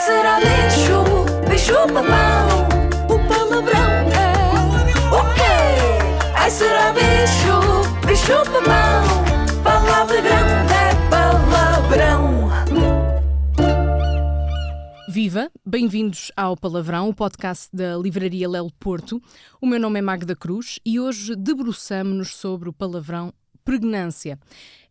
será bicho, bicho-papão? O palavrão é o quê? Ai, será bicho, bicho-papão? Palavra grande é palavrão. Viva! Bem-vindos ao Palavrão, o podcast da Livraria Lelo Porto. O meu nome é Magda Cruz e hoje debruçamo-nos sobre o palavrão pregnância.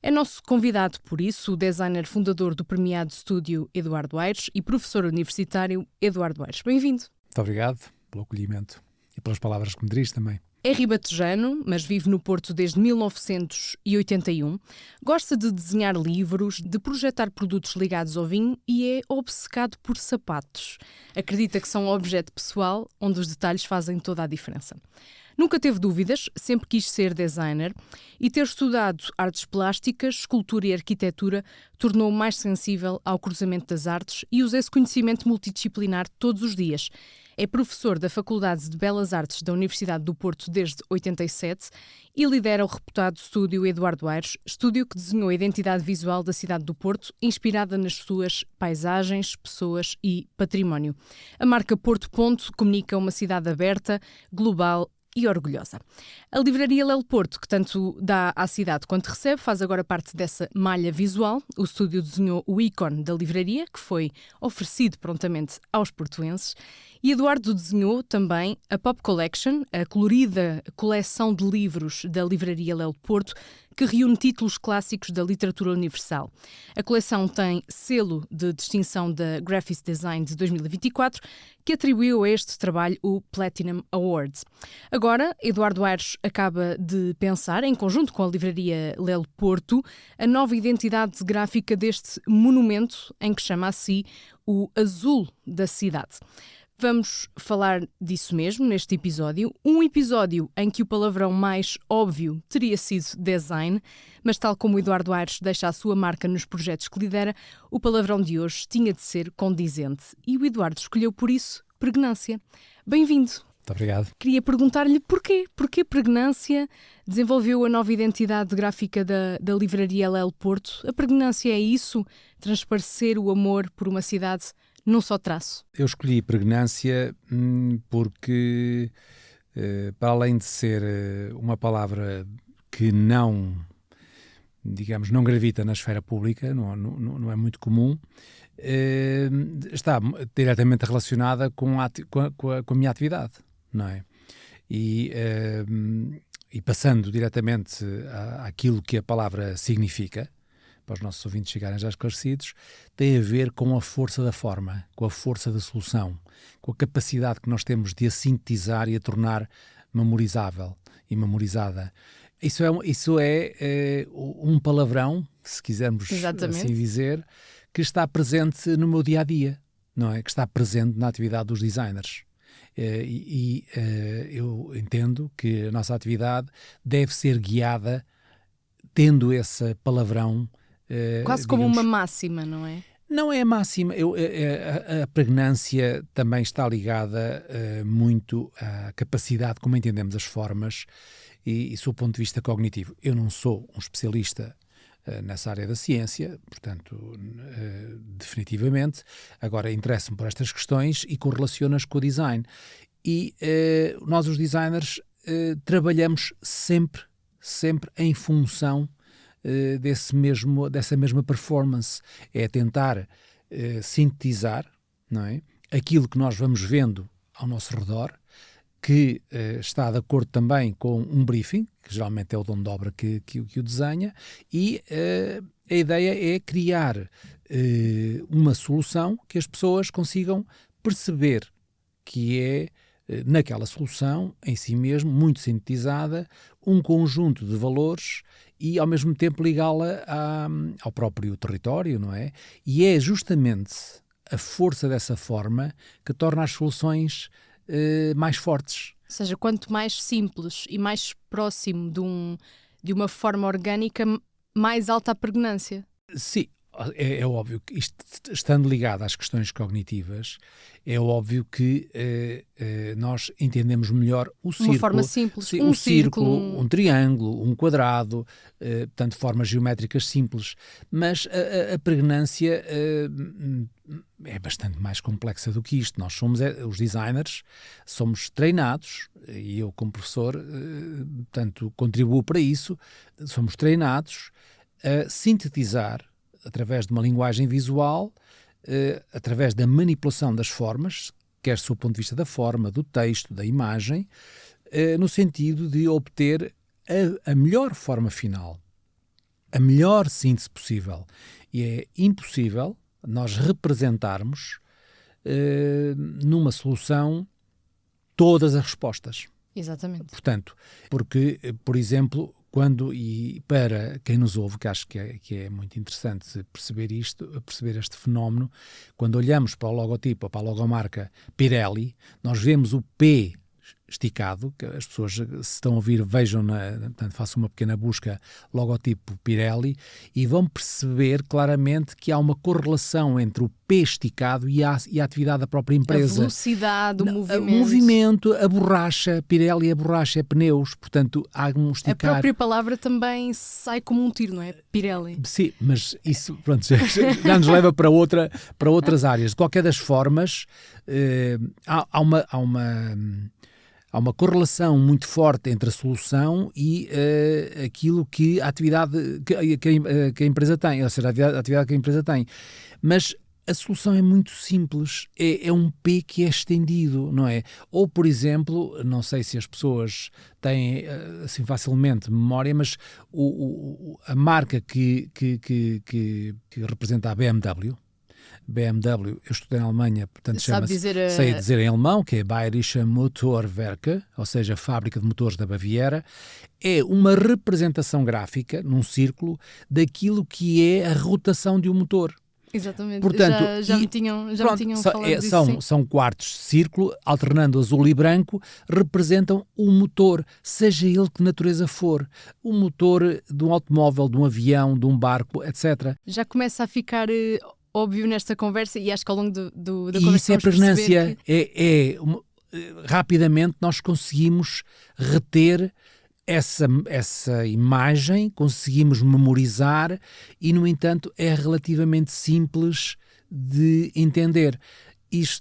É nosso convidado, por isso, o designer fundador do premiado estúdio Eduardo Aires e professor universitário Eduardo Aires. Bem-vindo! Muito obrigado pelo acolhimento e pelas palavras que me dirige também. É ribatejano, mas vive no Porto desde 1981. Gosta de desenhar livros, de projetar produtos ligados ao vinho e é obcecado por sapatos. Acredita que são um objeto pessoal onde os detalhes fazem toda a diferença. Nunca teve dúvidas, sempre quis ser designer e ter estudado artes plásticas, escultura e arquitetura tornou-o mais sensível ao cruzamento das artes e usa esse conhecimento multidisciplinar todos os dias. É professor da Faculdade de Belas Artes da Universidade do Porto desde 87 e lidera o reputado estúdio Eduardo Aires, estúdio que desenhou a identidade visual da cidade do Porto, inspirada nas suas paisagens, pessoas e património. A marca Porto Ponto comunica uma cidade aberta, global e orgulhosa. A Livraria Lelo Porto, que tanto dá à cidade quanto recebe, faz agora parte dessa malha visual. O estúdio desenhou o ícone da livraria, que foi oferecido prontamente aos portuenses. E Eduardo desenhou também a Pop Collection, a colorida coleção de livros da Livraria Lelo Porto, que reúne títulos clássicos da literatura universal. A coleção tem selo de distinção da Graphics Design de 2024, que atribuiu a este trabalho o Platinum Award. Agora, Eduardo Aires acaba de pensar, em conjunto com a Livraria Lelo Porto, a nova identidade gráfica deste monumento, em que chama a si o azul da cidade. Vamos falar disso mesmo neste episódio. Um episódio em que o palavrão mais óbvio teria sido design, mas tal como o Eduardo Aires deixa a sua marca nos projetos que lidera, o palavrão de hoje tinha de ser condizente. E o Eduardo escolheu por isso pregnância. Bem-vindo! Muito obrigado. Queria perguntar-lhe porquê. Porquê pregnância desenvolveu a nova identidade gráfica da Livraria Lelo Porto? A pregnância é isso? Transparecer o amor por uma cidade num só traço? Eu escolhi pregnância porque, para além de ser uma palavra que não, digamos, não gravita na esfera pública, não é muito comum, está diretamente relacionada com a minha atividade, não é? E passando diretamente àquilo que a palavra significa, para os nossos ouvintes chegarem já esclarecidos, tem a ver com a força da forma, com a força da solução, com a capacidade que nós temos de a sintetizar e a tornar memorizável e memorizada. Isso é um palavrão, se quisermos assim dizer, que está presente no meu dia-a-dia, não é? Que está presente na atividade dos designers. Eu entendo que a nossa atividade deve ser guiada tendo esse palavrão. Quase como uma máxima, não é? Não é máxima. A pregnância também está ligada muito à capacidade como entendemos as formas e sob o ponto de vista cognitivo. Eu não sou um especialista nessa área da ciência, portanto, definitivamente. Agora, interesso-me por estas questões e correlaciono-as com o design. E nós, os designers, trabalhamos sempre em função dessa mesma performance. É tentar sintetizar, não é? Aquilo que nós vamos vendo ao nosso redor, que está de acordo também com um briefing, que geralmente é o dono de obra que o desenha, e a ideia é criar uma solução que as pessoas consigam perceber que é, naquela solução, em si mesmo, muito sintetizada, um conjunto de valores e, ao mesmo tempo, ligá-la ao próprio território, não é? E é justamente a força dessa forma que torna as soluções mais fortes. Ou seja, quanto mais simples e mais próximo de uma forma orgânica, mais alta a pregnância. Sim, É óbvio que isto, estando ligado às questões cognitivas, é óbvio que nós entendemos melhor o círculo. Uma forma simples, Sim, um um círculo, círculo, um triângulo, um quadrado, portanto, formas geométricas simples. Mas a pregnância é bastante mais complexa do que isto. Nós somos, os designers, somos treinados, e eu como professor, portanto, contribuo para isso, somos treinados a sintetizar, através de uma linguagem visual, através da manipulação das formas, quer do ponto de vista da forma, do texto, da imagem, no sentido de obter a melhor forma final, a melhor síntese possível. E é impossível nós representarmos numa solução todas as respostas. Exatamente. Portanto, porque, por exemplo, e para quem nos ouve, que acho que é muito interessante perceber este fenómeno, quando olhamos para o logotipo, para a logomarca Pirelli, nós vemos o P esticado, que as pessoas, se estão a ouvir, vejam, portanto, façam uma pequena busca, logotipo Pirelli, e vão perceber claramente que há uma correlação entre o P esticado e a atividade da própria empresa. A velocidade, o movimento. O movimento, a borracha, Pirelli, a borracha é pneus, portanto, há um esticar. A própria palavra também sai como um tiro, não é? Pirelli. Sim, mas isso, pronto, já nos leva para outras áreas. De qualquer das formas, há uma correlação muito forte entre a solução e aquilo que a atividade que a empresa tem, ou seja, a atividade que a empresa tem. Mas a solução é muito simples, é um P que é estendido, não é? Ou, por exemplo, não sei se as pessoas têm assim facilmente memória, mas a marca que representa a BMW, eu estudei na Alemanha, portanto chama-se, sei dizer em alemão, que é Bayerische Motorwerke, ou seja, Fábrica de Motores da Baviera, é uma representação gráfica, num círculo, daquilo que é a rotação de um motor. Exatamente, portanto, já me tinham falado disso. São quartos de círculo, alternando azul e branco, representam o motor, seja ele que natureza for. O motor de um automóvel, de um avião, de um barco, etc. Já começa a ficar óbvio nesta conversa, e acho que ao longo da conversa vamos isso é pregnância. Que... Rapidamente nós conseguimos reter essa imagem, conseguimos memorizar e, no entanto, é relativamente simples de entender.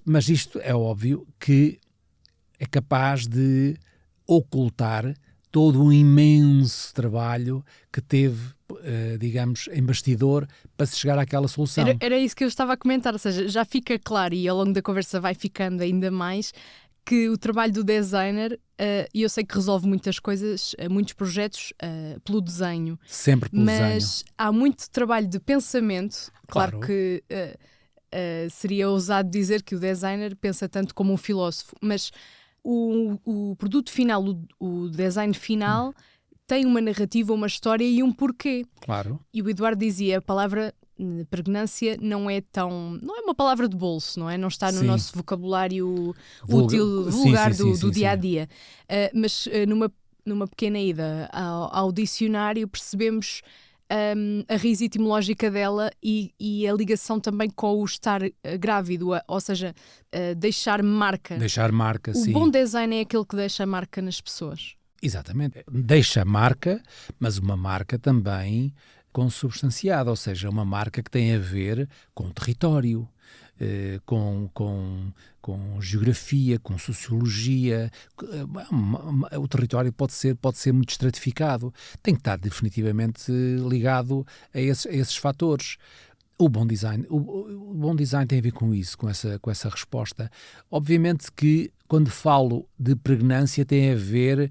Mas isto é óbvio que é capaz de ocultar todo um imenso trabalho que teve, digamos, em bastidor para se chegar àquela solução. Era isso que eu estava a comentar, ou seja, já fica claro, e ao longo da conversa vai ficando ainda mais, que o trabalho do designer, e eu sei que resolve muitas coisas, muitos projetos, pelo desenho. Sempre pelo desenho. Mas há muito trabalho de pensamento. Claro que seria ousado dizer que o designer pensa tanto como um filósofo, mas o produto final, o design final, tem uma narrativa, uma história e um porquê. Claro. E o Eduardo dizia, a palavra pregnância não é uma palavra de bolso, não é? Não está no nosso vocabulário útil, vulgar do dia-a-dia. Mas numa pequena ida ao dicionário percebemos a raiz etimológica dela e a ligação também com o estar grávido, ou seja, deixar marca. Deixar marca, sim. O bom design é aquele que deixa marca nas pessoas. Exatamente. Deixa marca, mas uma marca também consubstanciada, ou seja, uma marca que tem a ver com o território, com geografia, com sociologia. O território pode ser muito estratificado. Tem que estar definitivamente ligado a esses fatores. O bom design tem a ver com isso, com essa resposta. Obviamente que quando falo de pregnância tem a ver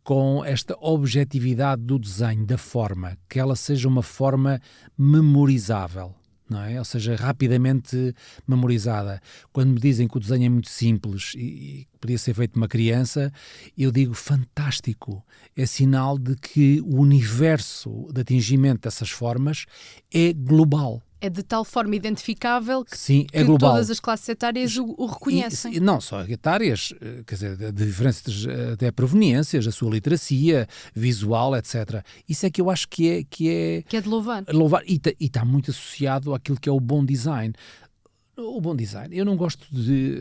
com esta objetividade do desenho, da forma, que ela seja uma forma memorizável, não é? Ou seja, rapidamente memorizada. Quando me dizem que o desenho é muito simples, e podia ser feito de uma criança, eu digo fantástico. É sinal de que o universo de atingimento dessas formas é global. É de tal forma identificável que, Sim, é que global. todas as classes etárias o reconhecem. E não só etárias, quer dizer, de diferenças até proveniências, a sua literacia, visual, etc. Isso é que eu acho que é Que é de louvar. e está muito associado àquilo que é o bom design. O bom design, eu não gosto de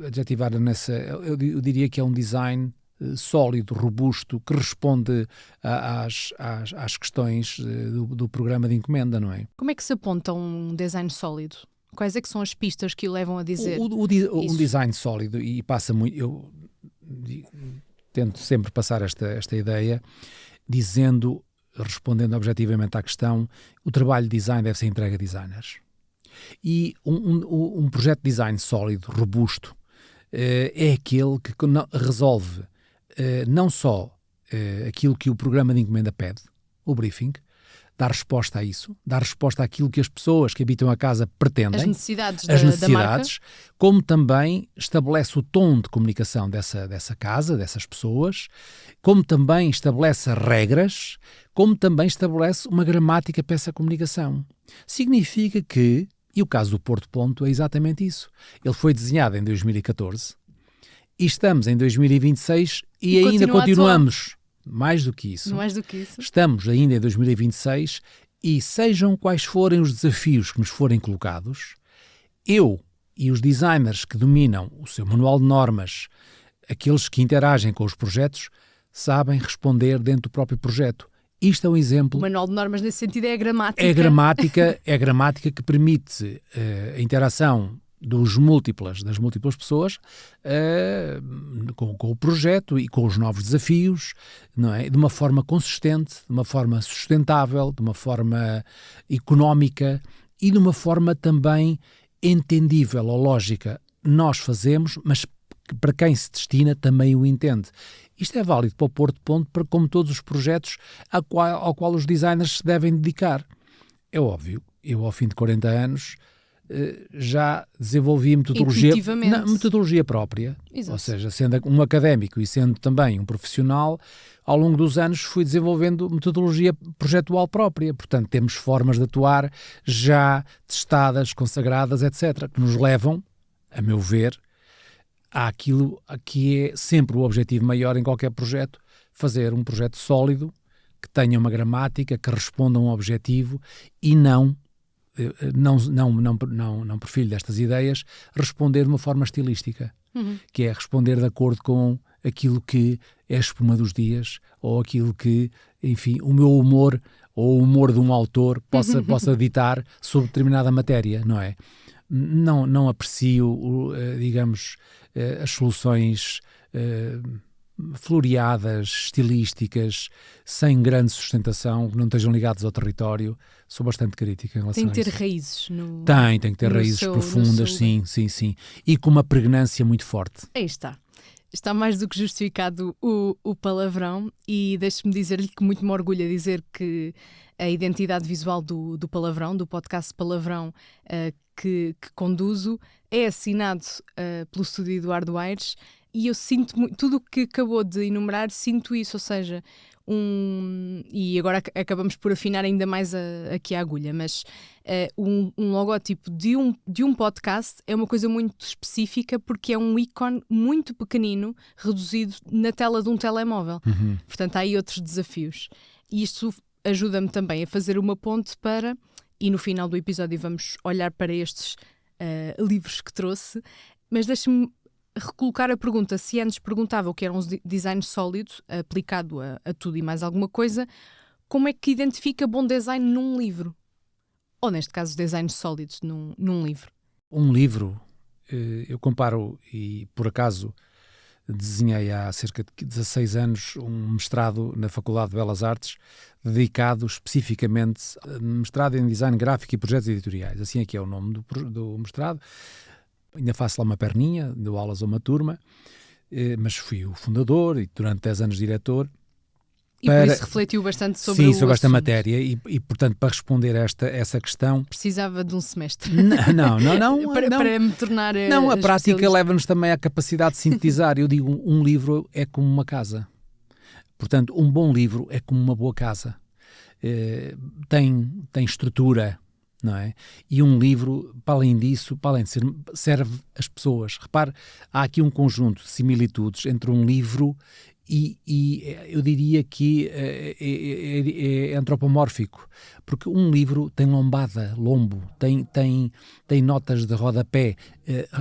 adjetivar nessa, eu diria que é um design sólido, robusto, que responde às questões do programa de encomenda, não é? Como é que se aponta um design sólido? Quais é que são as pistas que o levam a dizer Um design sólido, e passa muito, eu tento sempre passar esta ideia, respondendo objetivamente à questão, o trabalho de design deve ser entregue a designers. E um projeto de design sólido, robusto, é aquele que resolve não só aquilo que o programa de encomenda pede, o briefing, dá resposta a isso, dá resposta àquilo que as pessoas que habitam a casa pretendem, as necessidades da marca, como também estabelece o tom de comunicação dessa casa, dessas pessoas, como também estabelece regras, como também estabelece uma gramática para essa comunicação. Significa que, e o caso do Porto Ponto é exatamente isso, ele foi desenhado em 2014 e estamos em 2026 e ainda continuamos. Mais do que isso. Estamos ainda em 2026 e sejam quais forem os desafios que nos forem colocados, eu e os designers que dominam o seu manual de normas, aqueles que interagem com os projetos, sabem responder dentro do próprio projeto. Isto é um exemplo. O manual de normas nesse sentido é a gramática. É a gramática que permite a interação das múltiplas pessoas com o projeto e com os novos desafios, não é? De uma forma consistente, de uma forma sustentável, de uma forma económica e de uma forma também entendível ou lógica. Nós fazemos, mas para quem se destina também o entende. Isto é válido para o Porto Ponto, para como todos os projetos ao qual os designers se devem dedicar. É óbvio, eu ao fim de 40 anos já desenvolvi metodologia própria. Exato. Ou seja, sendo um académico e sendo também um profissional, ao longo dos anos fui desenvolvendo metodologia projetual própria. Portanto, temos formas de atuar já testadas, consagradas, etc., que nos levam, a meu ver, àquilo que é sempre o objetivo maior em qualquer projeto, fazer um projeto sólido, que tenha uma gramática, que responda a um objetivo e não por filho destas ideias, responder de uma forma estilística, que é responder de acordo com aquilo que é a espuma dos dias, ou aquilo que, enfim, o meu humor, ou o humor de um autor possa ditar sobre determinada matéria, não é? Não aprecio, digamos, as soluções floreadas, estilísticas, sem grande sustentação, que não estejam ligadas ao território. Sou bastante crítica em relação a isso. Tem que ter raízes. Tem que ter raízes profundas, sim. E com uma pregnância muito forte. Aí está. Está mais do que justificado o palavrão, e deixe-me dizer-lhe que muito me orgulha dizer que a identidade visual do Palavrão, do podcast Palavrão que conduzo, é assinado pelo estúdio Eduardo Aires, e eu sinto tudo o que acabou de enumerar, sinto isso, ou seja, e agora acabamos por afinar ainda mais aqui a agulha, mas um logótipo de um podcast é uma coisa muito específica, porque é um ícone muito pequenino, reduzido na tela de um telemóvel. Portanto, há aí outros desafios. E isto ajuda-me também a fazer uma ponte e no final do episódio vamos olhar para estes livros que trouxe, mas deixe-me recolocar a pergunta. Se antes perguntava o que eram os designs sólidos, aplicado a tudo e mais alguma coisa, como é que identifica bom design num livro? Ou, neste caso, designs sólidos num livro? Um livro, eu comparo, e por acaso desenhei há cerca de 16 anos um mestrado na Faculdade de Belas Artes, dedicado especificamente a mestrado em design gráfico e projetos editoriais. Assim é que é o nome do mestrado. Ainda faço lá uma perninha, dou aulas a uma turma, mas fui o fundador e durante 10 anos diretor. E por isso refletiu bastante sobre sim, o sobre esta assunto. matéria e, portanto, para responder a essa questão... Precisava de um semestre. Não. para me tornar Não, a prática especialista. leva-nos também à capacidade de sintetizar. Eu digo, um livro é como uma casa. Portanto, um bom livro é como uma boa casa. Tem estrutura, não é? E um livro, para além disso, para além de ser, serve as pessoas. Repare, há aqui um conjunto de similitudes entre um livro e eu diria que é antropomórfico, porque um livro tem lombo, tem notas de rodapé,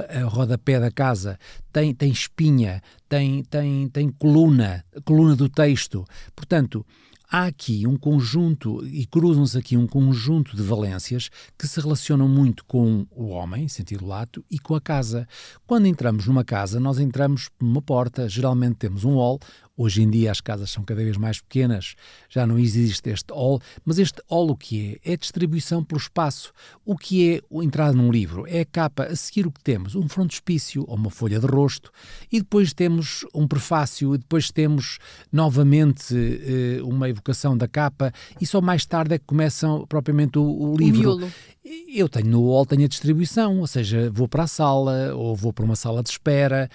a rodapé da casa, tem espinha, tem coluna do texto. Portanto, há aqui um conjunto, e cruzam-se aqui um conjunto de valências que se relacionam muito com o homem, em sentido lato, e com a casa. Quando entramos numa casa, nós entramos por uma porta, geralmente temos um hall. Hoje em dia as casas são cada vez mais pequenas, já não existe este hall, mas este hall o que é? É distribuição pelo espaço. O que é a entrada num livro? É a capa. A seguir o que temos? Um frontispício ou uma folha de rosto, e depois temos um prefácio, e depois temos novamente uma evocação da capa, e só mais tarde é que começam propriamente o livro. O miolo. Eu tenho no hall, tenho a distribuição, ou seja, vou para a sala ou vou para uma sala de espera.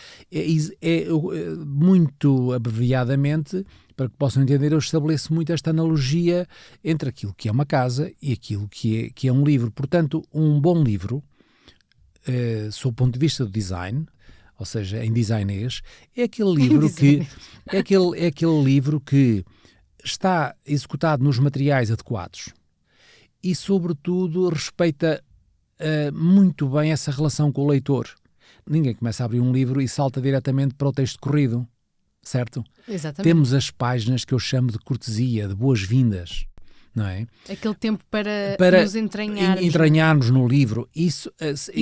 Muito abreviadamente, para que possam entender, eu estabeleço muito esta analogia entre aquilo que é uma casa e aquilo que é um livro. Portanto, um bom livro, sob o ponto de vista do design, ou seja, em designês, é aquele livro é aquele livro que está executado nos materiais adequados e, sobretudo, respeita muito bem essa relação com o leitor. Ninguém começa a abrir um livro e salta diretamente para o texto corrido, certo? Exatamente. Temos as páginas que eu chamo de cortesia, de boas-vindas, não é? Aquele tempo para nos entranharmos no livro. E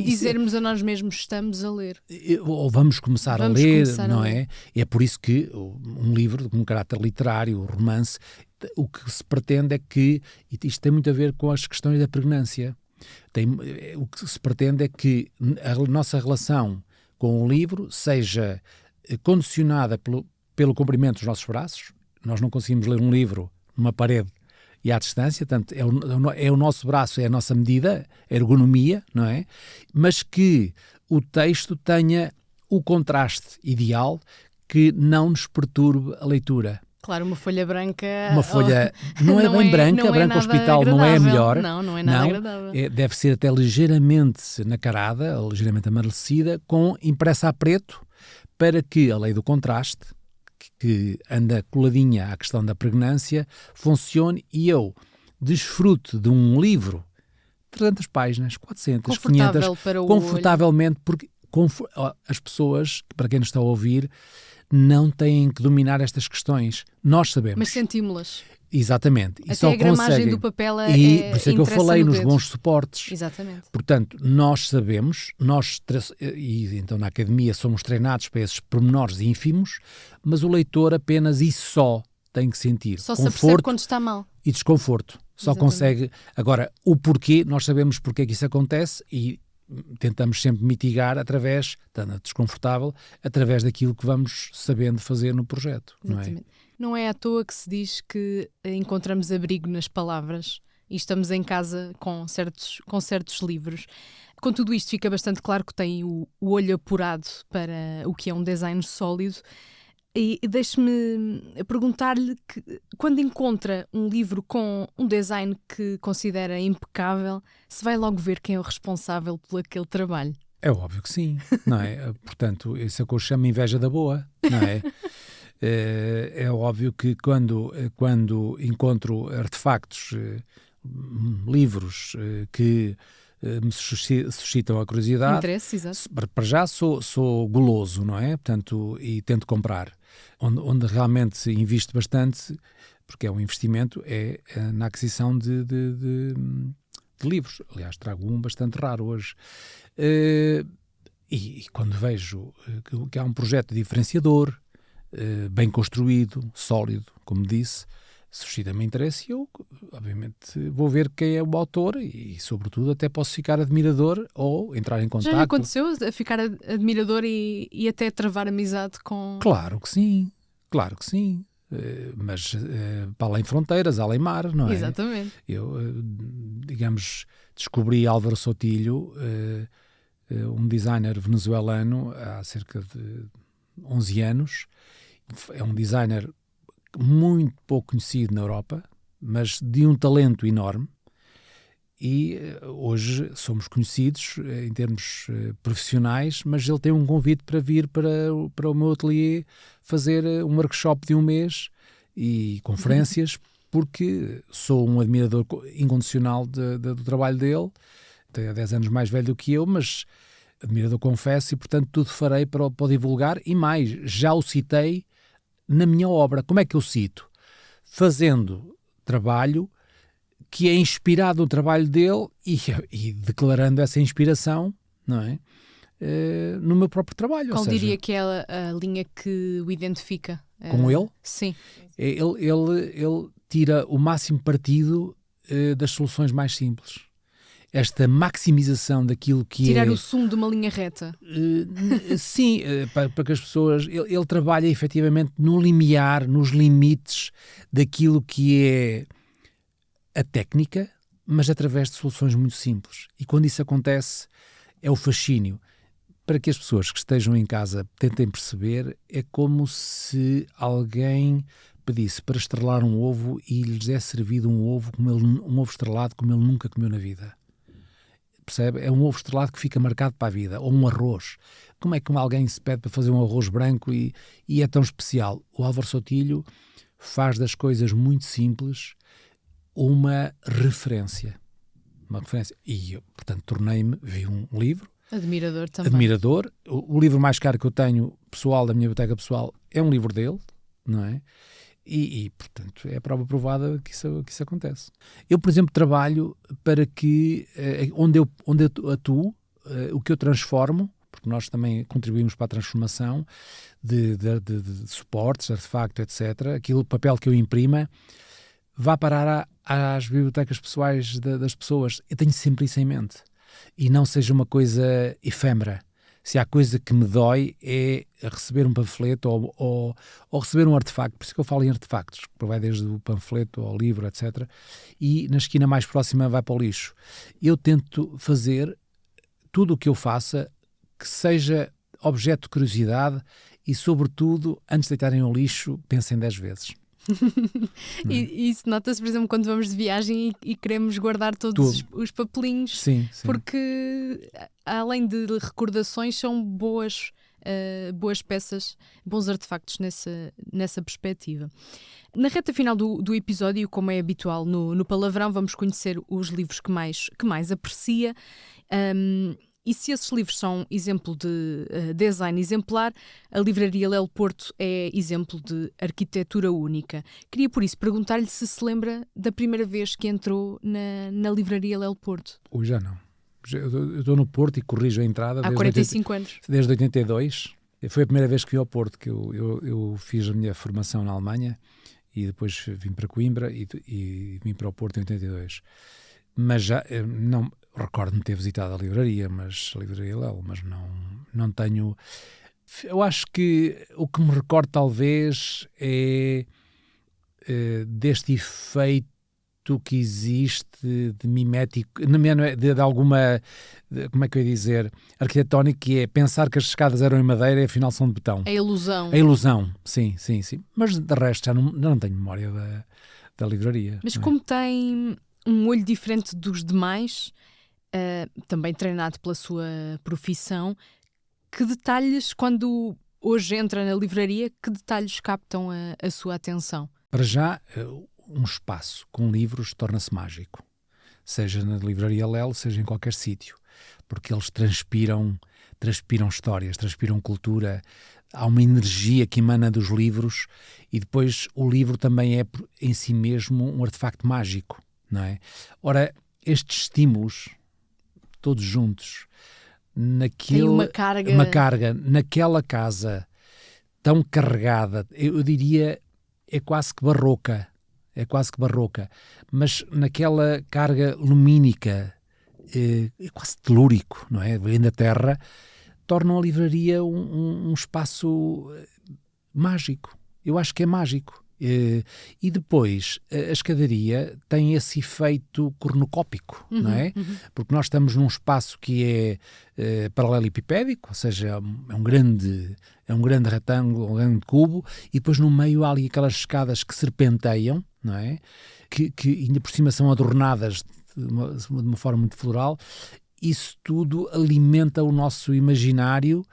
dizermos a nós mesmos, estamos a ler. Ou vamos começar a ler, não é? É por isso que um livro com um caráter literário, romance, o que se pretende é que, e isto tem muito a ver com as questões da pregnância, o que se pretende é que a nossa relação com o livro seja condicionada pelo comprimento dos nossos braços. Nós não conseguimos ler um livro numa parede e à distância, portanto, é o nosso braço, é a nossa medida, a ergonomia, não é? Mas que o texto tenha o contraste ideal que não nos perturbe a leitura. Claro, uma folha branca... Uma folha não é bem branca, branca hospital não é a melhor. Não é nada agradável. Deve ser até ligeiramente nacarada, ligeiramente amarelecida, impressa a preto, para que a lei do contraste, que anda coladinha à questão da pregnância, funcione e eu desfrute de um livro, 300 páginas, 400, 500, confortavelmente, porque as pessoas, para quem nos está a ouvir, não têm que dominar estas questões. Nós sabemos. Mas sentimos-las. Exatamente. Até a gramagem do papel por isso é que eu falei nos bons suportes. Exatamente. Portanto, nós sabemos, e então na academia somos treinados para esses pormenores ínfimos, mas o leitor apenas e só tem que sentir só conforto se apercebe quando está mal. E desconforto. Só consegue. Agora, o porquê, nós sabemos porque é que isso acontece e tentamos sempre mitigar através, estando desconfortável, através daquilo que vamos sabendo fazer no projeto. Exatamente. Não é? Não é à toa que se diz que encontramos abrigo nas palavras e estamos em casa com certos livros. Com tudo isto fica bastante claro que tem o olho apurado para o que é um design sólido. E deixe-me perguntar-lhe que, quando encontra um livro com um design que considera impecável, se vai logo ver quem é o responsável por aquele trabalho? É óbvio que sim, não é? Portanto, isso é o que eu chamo inveja da boa, não é? É óbvio que quando encontro artefactos, livros que me suscitam a curiosidade, interesse, exato. Para já sou goloso, não é? Portanto, e tento comprar. Onde realmente invisto bastante, porque é um investimento, é na aquisição de livros. Aliás, trago um bastante raro hoje. E quando vejo que há um projeto diferenciador, bem construído, sólido, como disse, suscita-me interesse e eu, obviamente, vou ver quem é o autor e, sobretudo, até posso ficar admirador ou entrar em contacto. Já aconteceu a ficar admirador e até travar amizade com... Claro que sim, claro que sim. mas para além fronteiras, além mar, não é? Exatamente. Eu, digamos, descobri Álvaro Sotilho, um designer venezuelano, há cerca de 11 anos. É um designer muito pouco conhecido na Europa, mas de um talento enorme. E hoje somos conhecidos em termos profissionais, mas ele tem um convite para vir para o meu ateliê fazer um workshop de um mês e conferências, porque sou um admirador incondicional do trabalho dele. Tem 10 anos mais velho do que eu, mas admirador, confesso, e portanto tudo farei para o divulgar. E mais, já o citei na minha obra. Como é que eu cito? Fazendo trabalho que é inspirado no trabalho dele e declarando essa inspiração, não é? No meu próprio trabalho. Qual ou seja, diria que é a linha que o identifica? Com ele? Sim. Ele tira o máximo partido das soluções mais simples. Esta maximização daquilo que Tirar é... o sumo de uma linha reta. Sim, para que as pessoas... Ele trabalha efetivamente no limiar, nos limites daquilo que é a técnica, mas através de soluções muito simples. E quando isso acontece, é o fascínio. Para que as pessoas que estejam em casa tentem perceber, é como se alguém pedisse para estrelar um ovo e lhes é servido um ovo estrelado como ele nunca comeu na vida. Percebe? É um ovo estrelado que fica marcado para a vida. Ou um arroz. Como é que alguém se pede para fazer um arroz branco e é tão especial? O Álvaro Sotilho faz das coisas muito simples uma referência. E eu, portanto, vi um livro. Admirador também. Admirador. O livro mais caro que eu tenho, pessoal, da minha biblioteca pessoal, é um livro dele, não é? E portanto, é a prova provada que isso acontece. Eu, por exemplo, trabalho para que, onde eu atuo, o que eu transformo, porque nós também contribuímos para a transformação de suportes, artefactos, etc., o papel que eu imprima, vá parar às bibliotecas pessoais das pessoas. Eu tenho sempre isso em mente. E não seja uma coisa efêmera. Se há coisa que me dói é receber um panfleto ou receber um artefacto. Por isso que eu falo em artefactos, que vai desde o panfleto ao livro, etc. E na esquina mais próxima vai para o lixo. Eu tento fazer tudo o que eu faça que seja objeto de curiosidade e, sobretudo, antes de deitarem ao lixo, pensem 10 vezes. E isso nota-se, por exemplo, quando vamos de viagem e queremos guardar todos os papelinhos. Sim. Porque, além de recordações, são boas peças, bons artefactos nessa perspectiva. Na reta final do episódio, como é habitual no Palavrão, vamos conhecer os livros que mais aprecia. E se esses livros são exemplo de design exemplar, a Livraria Lelo Porto é exemplo de arquitetura única. Queria, por isso, perguntar-lhe se lembra da primeira vez que entrou na Livraria Lelo Porto. Já não. Eu estou no Porto e corrijo a entrada. Há 45 anos. Desde 82. Foi a primeira vez que vim ao Porto, que eu fiz a minha formação na Alemanha e depois vim para Coimbra e vim para o Porto em 82. Mas já não... Recordo-me ter visitado a livraria, a Livraria Lelo, mas não tenho... Eu acho que o que me recordo talvez é deste efeito que existe de mimético, de alguma, como é que eu ia dizer, arquitetónico, que é pensar que as escadas eram em madeira e afinal são de betão. A ilusão. A ilusão, sim. Mas de resto já não tenho memória da livraria. Mas como tem um olho diferente dos demais... também treinado pela sua profissão, que detalhes, quando hoje entra na livraria, que detalhes captam a sua atenção? Para já, um espaço com livros torna-se mágico, seja na Livraria Lelo, seja em qualquer sítio, porque eles transpiram histórias, transpiram cultura, há uma energia que emana dos livros e depois o livro também é em si mesmo um artefacto mágico, não é? Ora, estes estímulos todos juntos, tem uma carga, naquela casa tão carregada, eu diria, é quase que barroca, mas naquela carga lumínica, é quase telúrico, não é? Vem da terra, tornam a livraria um espaço mágico. Eu acho que é mágico. E depois, a escadaria tem esse efeito cornucópico, não é? Porque nós estamos num espaço que é paralelepipédico, ou seja, é um grande retângulo, um grande cubo, e depois no meio há ali aquelas escadas que serpenteiam, não é? Que ainda por cima são adornadas de uma forma muito floral. Isso tudo alimenta o nosso imaginário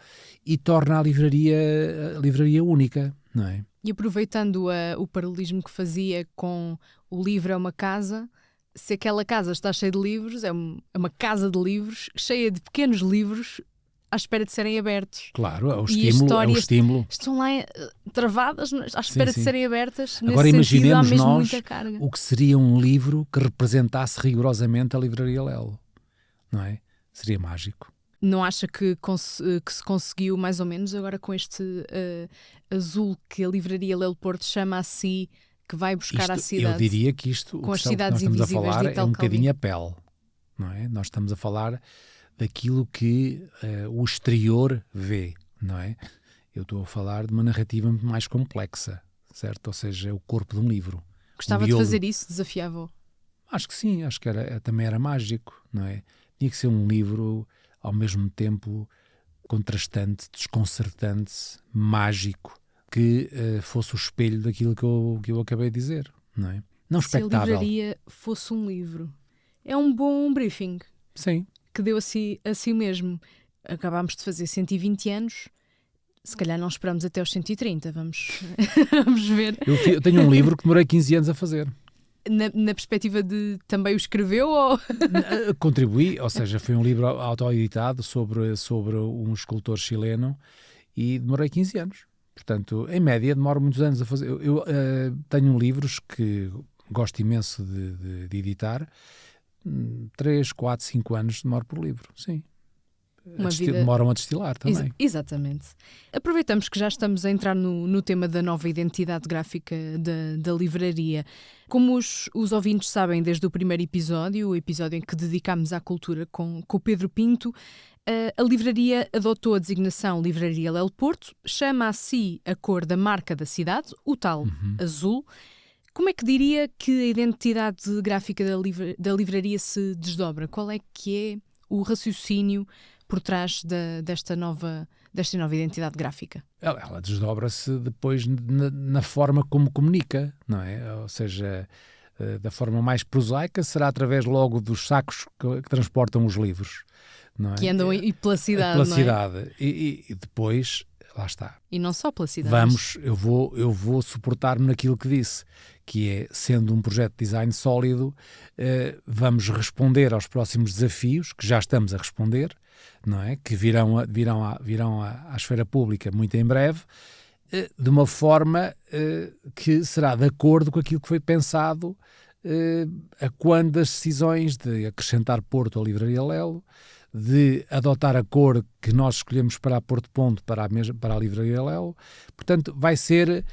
e torna a livraria única, não é? E aproveitando o paralelismo que fazia com o livro é uma casa, se aquela casa está cheia de livros, é uma casa de livros, cheia de pequenos livros à espera de serem abertos. Claro, é o E as estímulo. histórias estímulo. estão lá travadas à espera Sim. de serem abertas. Agora Nesse sentido, há imaginemos mesmo nós muita carga. o que seria um livro que representasse rigorosamente a Livraria Lelo, não é? Seria mágico. Não acha que se conseguiu mais ou menos agora com este azul que a Livraria Lelo Porto chama a si, que vai buscar à cidade? Eu diria que isto, com o as que cidades nós estamos a invisíveis falar de é Italo um Calvino. bocadinho a pele, não é? Nós estamos a falar daquilo que o exterior vê, não é? Eu estou a falar de uma narrativa muito mais complexa, certo? Ou seja, é o corpo de um livro. Gostava de miolo. fazer isso? Desafiava-o? Acho que sim, acho que também era mágico, não é? Tinha que ser um livro ao mesmo tempo contrastante, desconcertante, mágico, que fosse o espelho daquilo que eu acabei de dizer, não é? Não Se a espectável. livraria fosse um livro, é um bom briefing Sim. que deu a si mesmo. Acabámos de fazer 120 anos, se calhar não esperamos até aos 130, vamos ver. Eu tenho um livro que demorei 15 anos a fazer. Na perspectiva de também o escreveu ou... Contribuí, ou seja, foi um livro autoeditado sobre um escultor chileno e demorei 15 anos. Portanto, em média, demora muitos anos a fazer. Eu tenho livros que gosto imenso de editar. 3, 4, 5 anos demoro por livro, sim. Demoram a destilar também. Exatamente. Aproveitamos que já estamos a entrar no tema da nova identidade gráfica da livraria. Como os ouvintes sabem desde o primeiro episódio, o episódio em que dedicámos à cultura com o Pedro Pinto, a livraria adotou a designação Livraria Lelo Porto, chama a si a cor da marca da cidade, o tal azul. Como é que diria que a identidade gráfica da livraria se desdobra? Qual é que é o raciocínio por trás desta nova identidade gráfica? Ela desdobra-se depois na forma como comunica, não é? Ou seja, da forma mais prosaica será através logo dos sacos que transportam os livros, não é? Que andam pela cidade, pela não é? cidade. E depois, lá está. E não só pela cidade. Eu vou suportar-me naquilo que disse, que é, sendo um projeto de design sólido, vamos responder aos próximos desafios, que já estamos a responder, não é? Que virão à esfera pública muito em breve, de uma forma que será de acordo com aquilo que foi pensado a quando as decisões de acrescentar Porto à Livraria Lelo, de adotar a cor que nós escolhemos para a Porto Ponto para a Livraria Lelo. Portanto, vai ser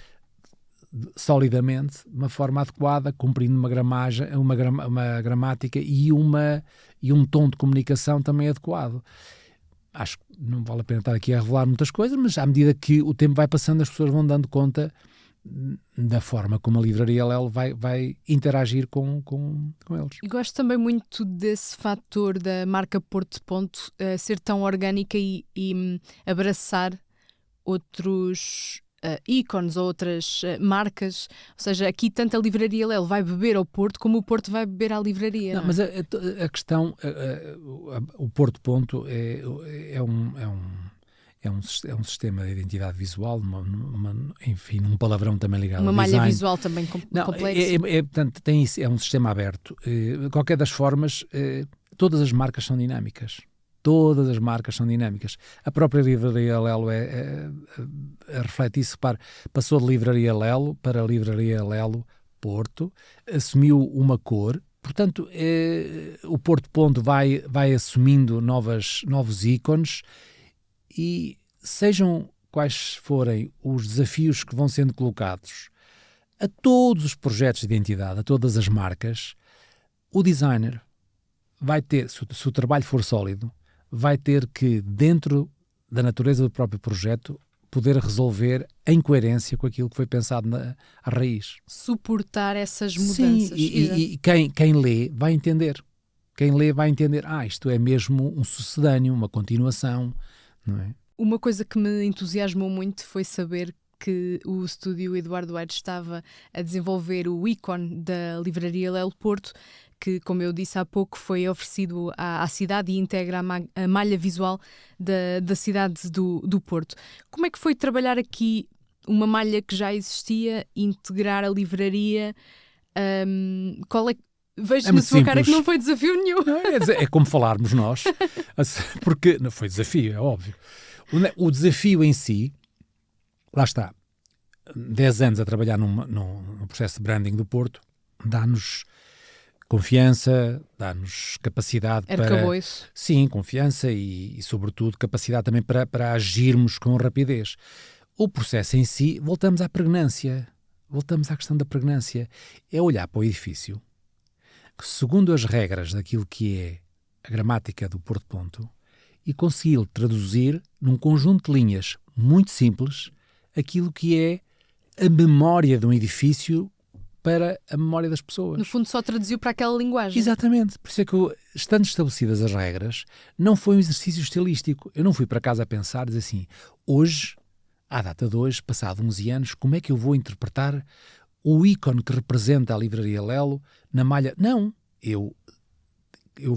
solidamente, de uma forma adequada, cumprindo uma gramática e um tom de comunicação também adequado. Acho que não vale a pena estar aqui a revelar muitas coisas, mas à medida que o tempo vai passando, as pessoas vão dando conta da forma como a Livraria Lelo vai interagir com eles. E gosto também muito desse fator da marca Porto Ponto ser tão orgânica e abraçar outros ícones ou outras marcas. Ou seja, aqui tanto a Livraria Lelo vai beber ao Porto como o Porto vai beber à livraria. Não, mas a questão, o Porto Ponto é um sistema de identidade visual, enfim, um palavrão também ligado uma ao malha design. visual também complexa. Portanto, é um sistema aberto. De qualquer das formas, todas as marcas são dinâmicas. Todas as marcas são dinâmicas. A própria Livraria Lelo reflete isso. Passou de Livraria Lelo para Livraria Lelo Porto, assumiu uma cor. Portanto, o Porto Ponto vai assumindo novos ícones e sejam quais forem os desafios que vão sendo colocados a todos os projetos de identidade, a todas as marcas, o designer vai ter, se o trabalho for sólido, vai ter que, dentro da natureza do próprio projeto, poder resolver em coerência com aquilo que foi pensado à raiz. Suportar essas mudanças. Sim, e quem lê vai entender. Quem lê vai entender, isto é mesmo um sucedâneo, uma continuação, não é? Uma coisa que me entusiasmou muito foi saber que o estúdio Eduardo Aires estava a desenvolver o ícone da Livraria Lelo Porto, que, como eu disse há pouco, foi oferecido à cidade e integra a malha visual da cidade do Porto. Como é que foi trabalhar aqui uma malha que já existia, integrar a livraria? Qual é? Vejo na sua cara que não foi desafio nenhum. Não, é como falarmos nós, porque não foi desafio, é óbvio. O desafio em si, lá está, 10 anos a trabalhar num processo de branding do Porto, dá-nos confiança, dá-nos capacidade para... Sim, confiança e sobretudo, capacidade também para agirmos com rapidez. O processo em si, voltamos à pregnância. Voltamos à questão da pregnância. É olhar para o edifício, que, segundo as regras daquilo que é a gramática do Porto Ponto, e consegui traduzir num conjunto de linhas muito simples aquilo que é a memória de um edifício para a memória das pessoas. No fundo, só traduziu para aquela linguagem. Exatamente. Por isso é que, estando estabelecidas as regras, não foi um exercício estilístico. Eu não fui para casa a pensar, dizer assim, hoje, à data de hoje, passado 11 anos, como é que eu vou interpretar o ícone que representa a Livraria Lelo na malha? Não. Eu